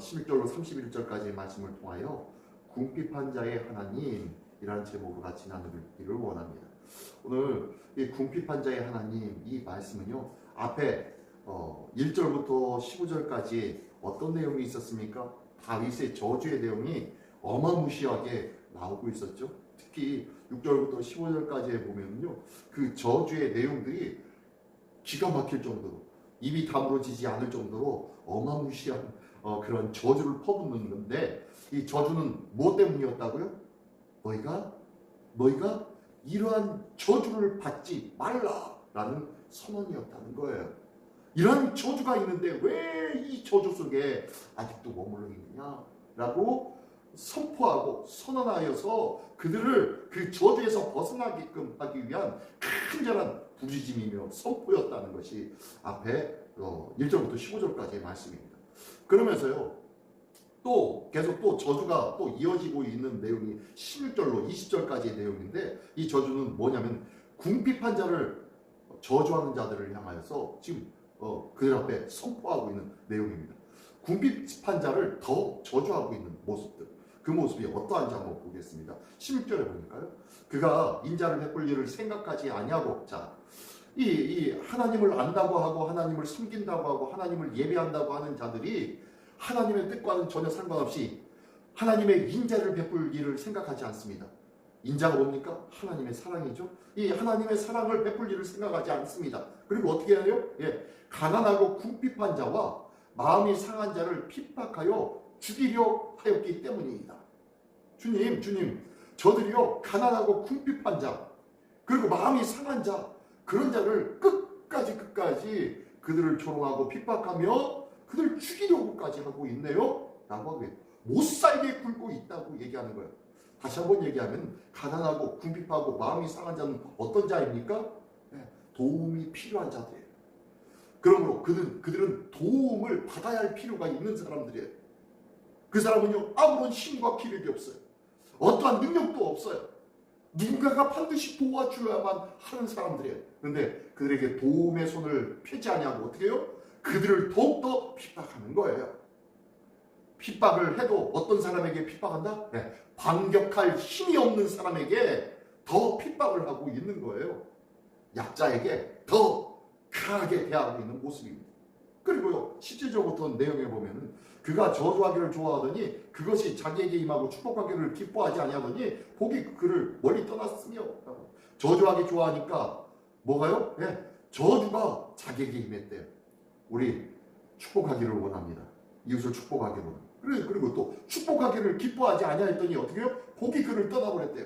16절로 31절까지의 말씀을 통하여 궁핍한 자의 하나님이라는 제목으로 같이 나누기를 원합니다. 오늘 이 궁핍한 자의 하나님 이 말씀은요, 앞에 1절부터 15절까지 어떤 내용이 있었습니까? 다윗의 저주의 내용이 어마무시하게 나오고 있었죠. 특히 6절부터 15절까지에 보면요, 그 저주의 내용들이 기가 막힐 정도로, 입이 다물어지지 않을 정도로 어마무시한 그런 저주를 퍼붓는 건데, 이 저주는 무엇 때문이었다고요? 너희가 이러한 저주를 받지 말라라는 선언이었다는 거예요. 이런 저주가 있는데 왜 이 저주 속에 아직도 머물러 있느냐라고 선포하고 선언하여서 그들을 그 저주에서 벗어나게끔 하기 위한 간절한 부르짖음이며 선포였다는 것이 앞에 1절부터 15절까지의 말씀입니다. 그러면서요, 또 계속 또 저주가 또 이어지고 있는 내용이 16절로 20절까지의 내용인데, 이 저주는 뭐냐면 궁핍한 자를 저주하는 자들을 향하여서 지금 그들 앞에 선포하고 있는 내용입니다. 궁핍한 자를 더 저주하고 있는 모습들, 그 모습이 어떠한지 한번 보겠습니다. 16절에 보니까요, 그가 인자를 베풀 일을 생각하지 아니하고, 자, 이 하나님을 안다고 하고 하나님을 섬긴다고 하고 하나님을 예배한다고 하는 자들이 하나님의 뜻과는 전혀 상관없이 하나님의 인자를 베풀 일을 생각하지 않습니다. 인자가 뭡니까? 하나님의 사랑이죠. 이 하나님의 사랑을 베풀 일을 생각하지 않습니다. 그리고 어떻게 해요? 가난하고 궁핍한 자와 마음이 상한 자를 핍박하여 죽이려 하였기 때문이다. 주님, 저들이요, 가난하고 궁핍한 자, 그리고 마음이 상한 자, 그런 자를 끝까지 그들을 조롱하고 핍박하며 그들을 죽이려고까지 하고 있네요 라고 하고 못 살게 굴고 있다고 얘기하는 거예요. 다시 한번 얘기하면 가난하고 궁핍하고 마음이 상한 자는 어떤 자입니까? 도움이 필요한 자들이에요. 그러므로 그들은 도움을 받아야 할 필요가 있는 사람들이에요. 그 사람은요, 아무런 힘과 기력이 없어요. 어떠한 능력도 없어요. 누군가가 반드시 도와줘야만 하는 사람들이에요. 그런데 그들에게 도움의 손을 펴지 않냐고 어떻게 해요? 그들을 더욱더 핍박하는 거예요. 핍박을 해도 어떤 사람에게 핍박한다? 반격할 힘이 없는 사람에게 더 핍박을 하고 있는 거예요. 약자에게 더 강하게 대하고 있는 모습입니다. 그리고요, 실질적으로 내용에 보면은 그가 저주하기를 좋아하더니 그것이 자기에게 임하고 축복하기를 기뻐하지 아니하더니 복이 그를 멀리 떠났으며, 저주하기 좋아하니까 뭐가요? 저주가 자기에게 임했대요. 우리 축복하기를 원합니다. 이웃을 축복하기를 원합니다. 그리고 또 축복하기를 기뻐하지 아니하였더니 어떻게 해요? 복이 그를 떠나버렸대요.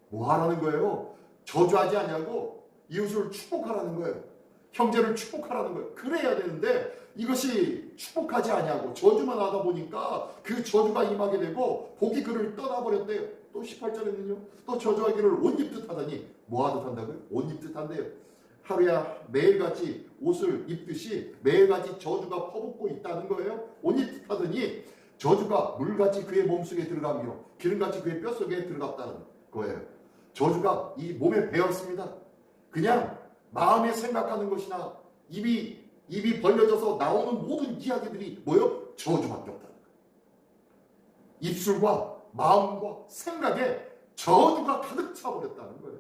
뭐 하라는 거예요? 저주하지 아니하고 이웃을 축복하라는 거예요. 형제를 축복하라는 거예요. 그래야 되는데 이것이 축복하지 아니하고 저주만 하다 보니까 그 저주가 임하게 되고 복이 그를 떠나버렸대요. 또 18절에는요, 또 저주하기를 옷 입듯 하더니 뭐 하듯 한다고요? 옷 입듯 한대요. 하루야 매일같이 옷을 입듯이 매일같이 저주가 퍼붓고 있다는 거예요. 옷 입듯 하더니 저주가 물같이 그의 몸속에 들어가며 기름같이 그의 뼛속에 들어갔다는 거예요. 저주가 이 몸에 배었습니다. 그냥 마음에 생각하는 것이나 입이 벌려져서 나오는 모든 이야기들이 뭐예요? 저주밖에 없다는 거예요. 입술과 마음과 생각에 저주가 가득 차버렸다는 거예요.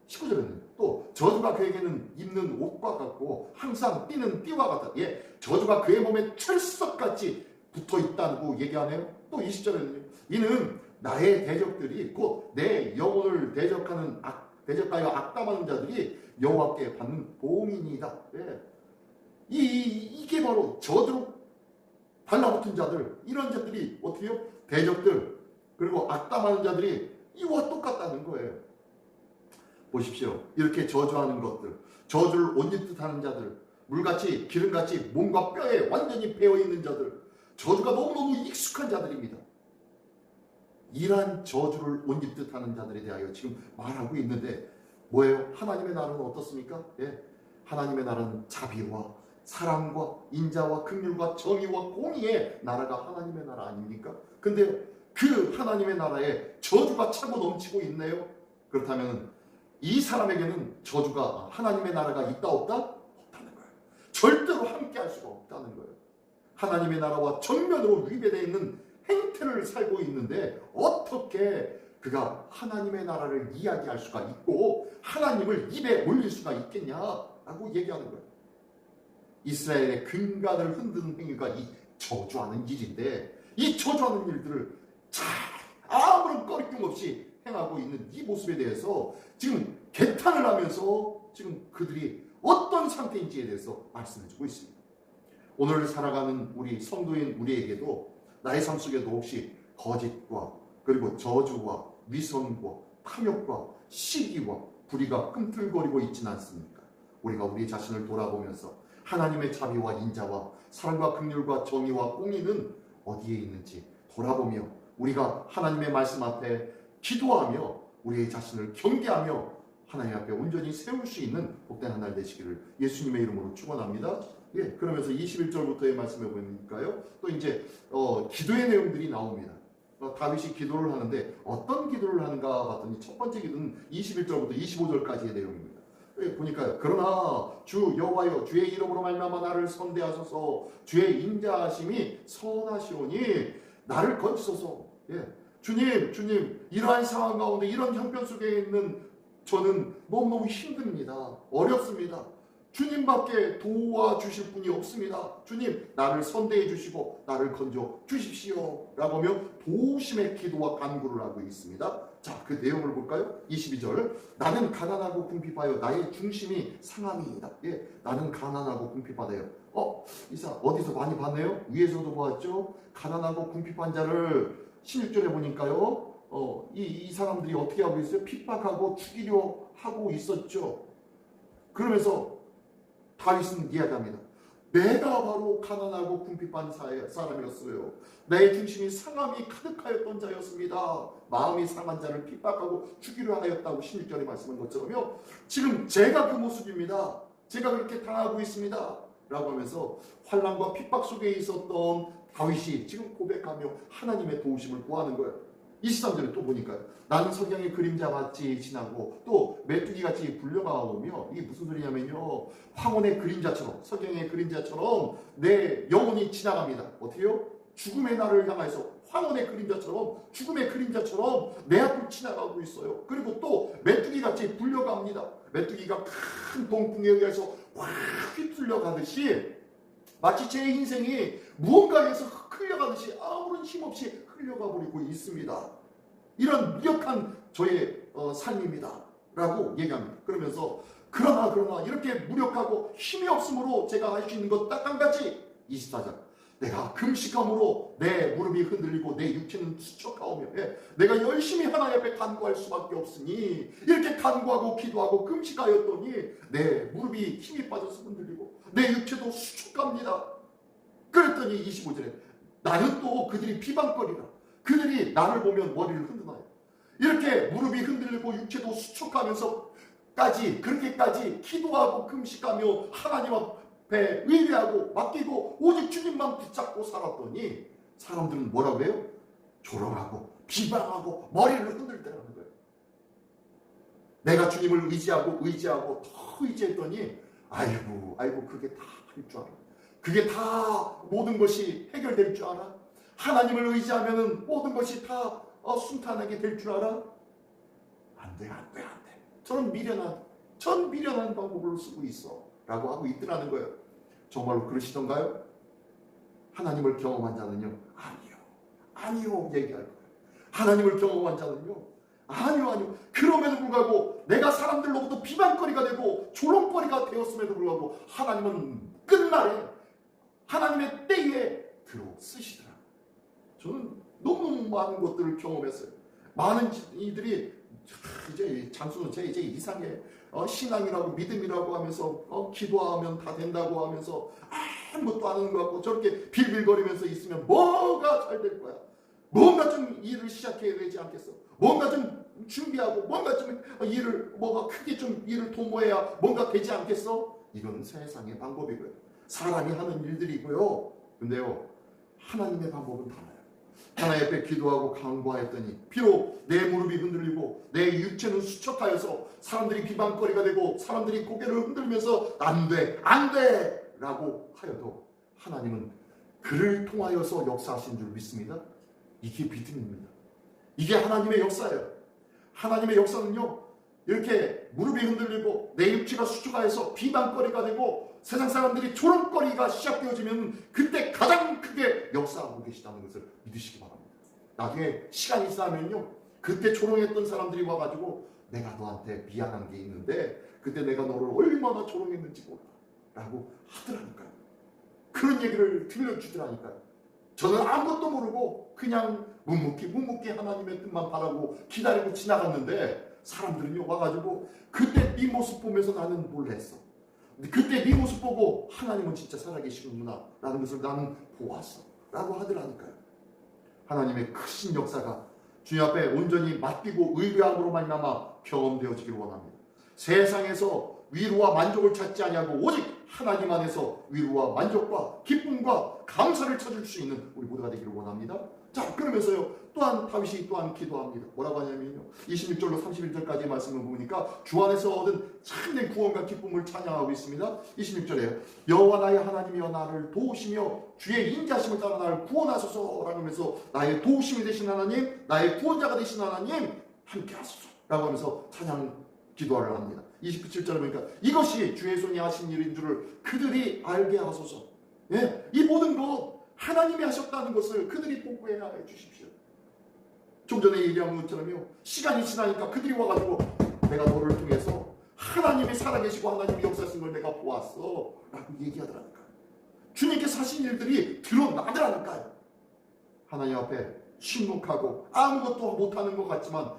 19절에는 또 저주가 그에게는 입는 옷과 같고 항상 뛰는 띠와 같다. 저주가 그의 몸에 철석같이 붙어 있다고 얘기하네요. 또 20절에는요, 이는 나의 대적들이 곧 내 영혼을 대적하여 악담하는 자들이 여호와께 받는 보응이니이다. 이게 바로 저주로 달라붙은 자들, 이런 자들이 어떻게 해요? 대적들, 그리고 악담하는 자들이 이와 똑같다는 거예요. 보십시오. 이렇게 저주하는 것들, 저주를 옷 입듯 하는 자들, 물같이 기름같이 몸과 뼈에 완전히 배어있는 자들, 저주가 너무너무 익숙한 자들입니다. 이러한 저주를 옷 입듯 하는 자들에 대하여 지금 말하고 있는데 뭐예요? 하나님의 나라는 어떻습니까? 하나님의 나라는 자비와 사랑과 인자와 긍휼과 정의와 공의의 나라가 하나님의 나라 아닙니까? 근데 그 하나님의 나라에 저주가 차고 넘치고 있네요. 그렇다면 이 사람에게는 저주가, 하나님의 나라가 있다 없다? 없다는 거예요. 절대로 함께 할 수가 없다는 거예요. 하나님의 나라와 정면으로 위배되어 있는 행태를 살고 있는데 어떻게 그가 하나님의 나라를 이야기할 수가 있고 하나님을 입에 올릴 수가 있겠냐라고 얘기하는 거예요. 이스라엘의 근간을 흔드는 행위가 이 저주하는 일인데 이 저주하는 일들을 잘 아무런 꺼리낌 없이 행하고 있는 이 모습에 대해서 지금 개탄을 하면서 지금 그들이 어떤 상태인지에 대해서 말씀해 주고 있습니다. 오늘 살아가는 우리 성도인 우리에게도 나의 삶 속에도 혹시 거짓과 그리고 저주와 위선과 탐욕과 시기와 불의가 꿈틀거리고 있지는 않습니까? 우리가 우리 자신을 돌아보면서 하나님의 자비와 인자와 사랑과 긍휼과 정의와 공의는 어디에 있는지 돌아보며 우리가 하나님의 말씀 앞에 기도하며 우리의 자신을 경계하며 하나님 앞에 온전히 세울 수 있는 복된 한 날 되시기를 예수님의 이름으로 축원합니다. 예, 그러면서 21절부터의 말씀에 보니까요. 또 이제 기도의 내용들이 나옵니다. 다윗이 기도를 하는데 어떤 기도를 하는가 봤더니 첫 번째 기도는 21절부터 25절까지의 내용입니다. 보니까요. 그러나 주 여호와여 주의 이름으로 말미암아 나를 선대하소서 주의 인자하심이 선하시오니 나를 건지소서. 예. 주님 이러한 상황 가운데 이런 형편 속에 있는 저는 너무너무 힘듭니다. 어렵습니다. 주님밖에 도와주실 분이 없습니다. 주님 나를 선대해 주시고 나를 건져 주십시오 라고 하며 도심의 기도와 간구를 하고 있습니다. 자, 그 내용을 볼까요? 22절 나는 가난하고 궁핍하여 나의 중심이 상함이니이다. 예, 나는 가난하고 궁핍하다요. 이사 어디서 많이 봤네요? 위에서도 보았죠? 가난하고 궁핍한 자를 16절에 보니까요. 이 사람들이 어떻게 하고 있어요? 핍박하고 죽이려 하고 있었죠. 그러면서 다윗은 이야기합니다. 내가 바로 가난하고 궁핍한 사람이었어요. 내 중심이 상함이 가득하였던 자였습니다. 마음이 상한 자를 핍박하고 죽이려 하였다고 16절에 말씀한 것처럼요. 지금 제가 그 모습입니다. 제가 그렇게 당하고 있습니다. 라고 하면서 환난과 핍박 속에 있었던 다윗이 지금 고백하며 하나님의 도우심을 구하는 거예요. 23절에 또 보니까요. 나는 석양의 그림자 같이 지나고 또 메뚜기같이 불려가오며 이게 무슨 소리냐면요. 황혼의 그림자처럼 석양의 그림자처럼 내 영혼이 지나갑니다. 어떻게요? 죽음의 날을 향해서 황혼의 그림자처럼 죽음의 그림자처럼 내 앞을 지나가고 있어요. 그리고 또 메뚜기같이 불려갑니다. 메뚜기가 큰 동풍에 의해서 확 휩쓸려 가듯이 마치 제 인생이 무언가에서 흘려가듯이 아무런 힘없이 흘려가 버리고 있습니다. 이런 무력한 저의 삶입니다. 라고 얘기합니다. 그러면서 그러나 이렇게 무력하고 힘이 없으므로 제가 할 수 있는 것 딱 한 가지 24절 내가 금식함으로 내 무릎이 흔들리고 내 육체는 수척하오며 내가 열심히 하나님 앞에 간구할 수밖에 없으니 이렇게 간구하고 기도하고 금식하였더니 내 무릎이 힘이 빠져서 흔들리고 내 육체도 수척합니다. 그랬더니 25절에 나는 또 그들이 비방거리라. 그들이 나를 보면 머리를 흔드나요. 이렇게 무릎이 흔들리고 육체도 수척하면서까지 그렇게까지 기도하고 금식하며 하나님 앞에 의뢰하고 맡기고 오직 주님만 붙잡고 살았더니 사람들은 뭐라고 해요? 조롱하고 비방하고 머리를 흔들더라는 거예요. 내가 주님을 의지하고 더 의지했더니 아이고 그게 다 할 줄 알아. 그게 다 모든 것이 해결될 줄 알아? 하나님을 의지하면 모든 것이 다 순탄하게 될 줄 알아? 안 돼. 저는 미련한 방법을 쓰고 있어 라고 하고 있더라는 거예요. 정말로 그러시던가요? 하나님을 경험한 자는요? 아니요 얘기할 거예요. 하나님을 경험한 자는요? 아니요. 그럼에도 불구하고 내가 사람들로부터 비방거리가 되고 조롱거리가 되었음에도 불구하고 하나님은 끝날에 하나님의 때에 들어 쓰시더라. 저는 너무 많은 것들을 경험했어요. 많은 이들이 이제 장수는 이제 이상해. 신앙이라고 믿음이라고 하면서 기도하면 다 된다고 하면서 아무것도 안 하는 것 같고 저렇게 빌빌거리면서 있으면 뭐가 잘 될 거야. 뭔가 좀 일을 시작해야 되지 않겠어. 뭔가 좀 준비하고 뭔가 좀 뭐가 크게 좀 일을 도모해야 뭔가 되지 않겠어. 이건 세상의 방법이고요. 사람이 하는 일들이고요. 근데요 하나님의 방법은 달라요. 하나님 앞에 기도하고 간구하였더니 비록 내 무릎이 흔들리고 내 육체는 수척하여서 사람들이 비방거리가 되고 사람들이 고개를 흔들면서 안 돼 라고 하여도 하나님은 그를 통하여서 역사하신 줄 믿습니다. 이게 믿음입니다. 이게 하나님의 역사예요. 하나님의 역사는요, 이렇게 무릎이 흔들리고 내 육체가 수축하여서 비방거리가 되고 세상 사람들이 조롱거리가 시작되어지면 그때 가장 크게 역사하고 계시다는 것을 믿으시기 바랍니다. 나중에 시간이 지나면요, 그때 조롱했던 사람들이 와가지고 내가 너한테 미안한 게 있는데 그때 내가 너를 얼마나 조롱했는지 몰라 라고 하더라니까요. 그런 얘기를 들려주더라니까요. 저는 아무것도 모르고 그냥 묵묵히 하나님의 뜻만 바라고 기다리고 지나갔는데 사람들은요 와가지고 그때 네 모습 보면서 나는 놀랬어. 그때 네 모습 보고 하나님은 진짜 살아계시는구나 라는 것을 나는 보았어 라고 하더라니까요. 하나님의 크신 역사가 주님 앞에 온전히 맡기고 의뢰함으로 말미암아 경험되어지기를 원합니다. 세상에서 위로와 만족을 찾지 아니하고 오직 하나님 안에서 위로와 만족과 기쁨과 감사를 찾을 수 있는 우리 모두가 되기를 원합니다. 자, 그러면서요 또한 다윗이 또한 기도합니다. 뭐라고 하냐면요, 26절로 31절까지의 말씀을 보니까 주 안에서 얻은 참된 구원과 기쁨을 찬양하고 있습니다. 26절에요. 여호와 나의 하나님이여 나를 도우시며 주의 인자심을 따라 나를 구원하소서라고 하면서 나의 도우심이 되신 하나님, 나의 구원자가 되신 하나님 함께 하소서라고 하면서 찬양 기도를 합니다. 27절에 보니까 이것이 주의 손이 하신 일인 줄을 그들이 알게 하소서. 예, 이 모든 것 하나님이 하셨다는 것을 그들이 보고해야 해 주십시오. 좀 전에 얘기한 것처럼요, 시간이 지나니까 그들이 와가지고 내가 너를 통해서 하나님이 살아계시고 하나님이 역사하신 걸 내가 보았어 라고 얘기하더라니까요. 주님께서 하신 일들이 드러나더라니까요. 하나님 앞에 침묵하고 아무것도 못하는 것 같지만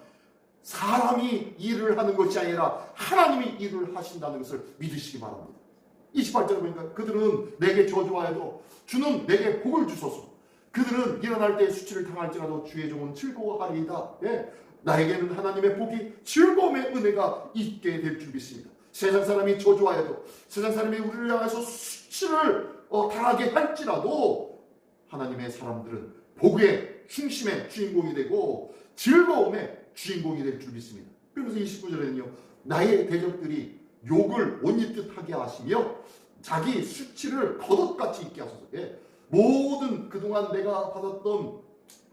사람이 일을 하는 것이 아니라 하나님이 일을 하신다는 것을 믿으시기 바랍니다. 28절에 보니까 그들은 내게 저주하여도 주는 내게 복을 주소서. 그들은 일어날 때 수치를 당할지라도 주의 종은 즐거워하리이다. 예, 나에게는 하나님의 복이 즐거움의 은혜가 있게 될 줄 믿습니다. 세상 사람이 저주하여도 세상 사람이 우리를 향해서 수치를 당하게 할지라도 하나님의 사람들은 복의 중심의 주인공이 되고 즐거움의 주인공이 될 줄 믿습니다. 그러면서 29절에는요, 나의 대적들이 욕을 못 잊듯 하게 하시며 자기 수치를 겉옷같이 입게 하소서. 예, 모든 그동안 내가 받았던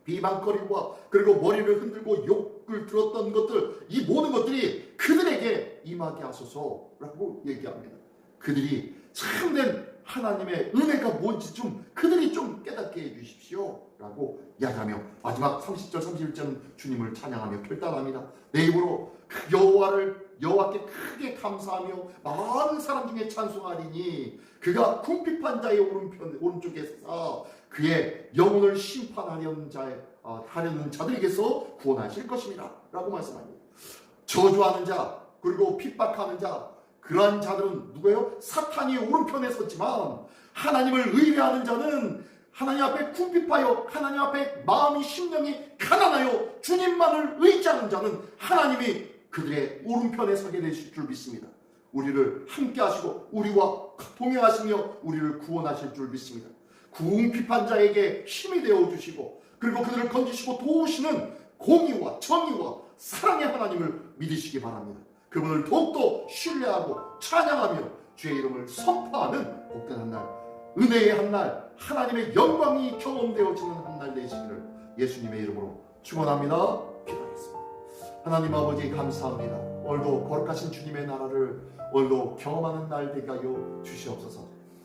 비방거리와 그리고 머리를 흔들고 욕을 들었던 것들, 이 모든 것들이 그들에게 임하게 하소서라고 얘기합니다. 그들이 참된 하나님의 은혜가 뭔지 좀 그들이 좀 깨닫게 해주십시오 라고 이야기하며 마지막 30절 31절은 주님을 찬양하며 결단합니다. 내 입으로 여호와께 크게 감사하며 많은 사람 중에 찬송하리니 그가 궁핍한 자의 오른쪽에 서 그의 영혼을 심판하려는 자들에게서 구원하실 것입니다 라고 말씀합니다. 저주하는 자 그리고 핍박하는 자, 그러한 자들은 누구예요? 사탄이 오른편에 섰지만 하나님을 의뢰하는 자는 하나님 앞에 궁핍하여 하나님 앞에 마음이 심령이 가난하여 주님만을 의지하는 자는 하나님이 그들의 오른편에 서게 되실 줄 믿습니다. 우리를 함께 하시고 우리와 동행하시며 우리를 구원하실 줄 믿습니다. 궁핍한 자에게 힘이 되어주시고 그리고 그들을 건지시고 도우시는 공의와 정의와 사랑의 하나님을 믿으시기 바랍니다. 그분을 더욱더 신뢰하고 찬양하며 주의 이름을 선포하는 복된 한날, 은혜의 한날, 하나님의 영광이 경험되어지는 한날 되시기를 예수님의 이름으로 축원합니다. 기도하겠습니다. 하나님 아버지 감사합니다. 오늘도 거룩하신 주님의 나라를 오늘도 경험하는 날 되게 하여 주시옵소서.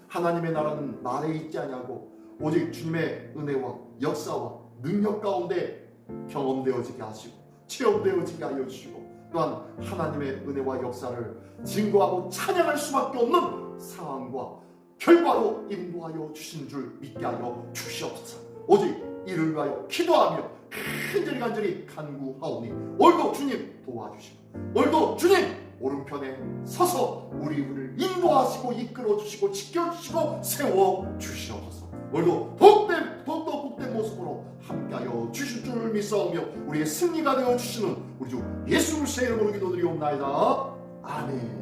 하나님의 나라는 말에 있지 아니하고 오직 주님의 은혜와 역사와 능력 가운데 경험되어지게 하시고 체험되어지게 하여 주시고 또한 하나님의 은혜와 역사를 증거하고 찬양할 수밖에 없는 상황과 결과로 인도하여 주신 줄 믿게 하여 주시옵소서. 오직 이를 위하여 기도하며 간절히 간구하오니 오늘도 주님 도와주시고 오늘도 주님 오른편에 서서 우리를 인도하시고 이끌어주시고 지켜주시고 세워주시옵소서. 오늘도 더욱더 복된 모습으로 함께하여 주실 줄 믿사오며 우리의 승리가 되어주시는 우리 주 예수 그리스도의 이름으로 기도드리옵나이다. 아멘.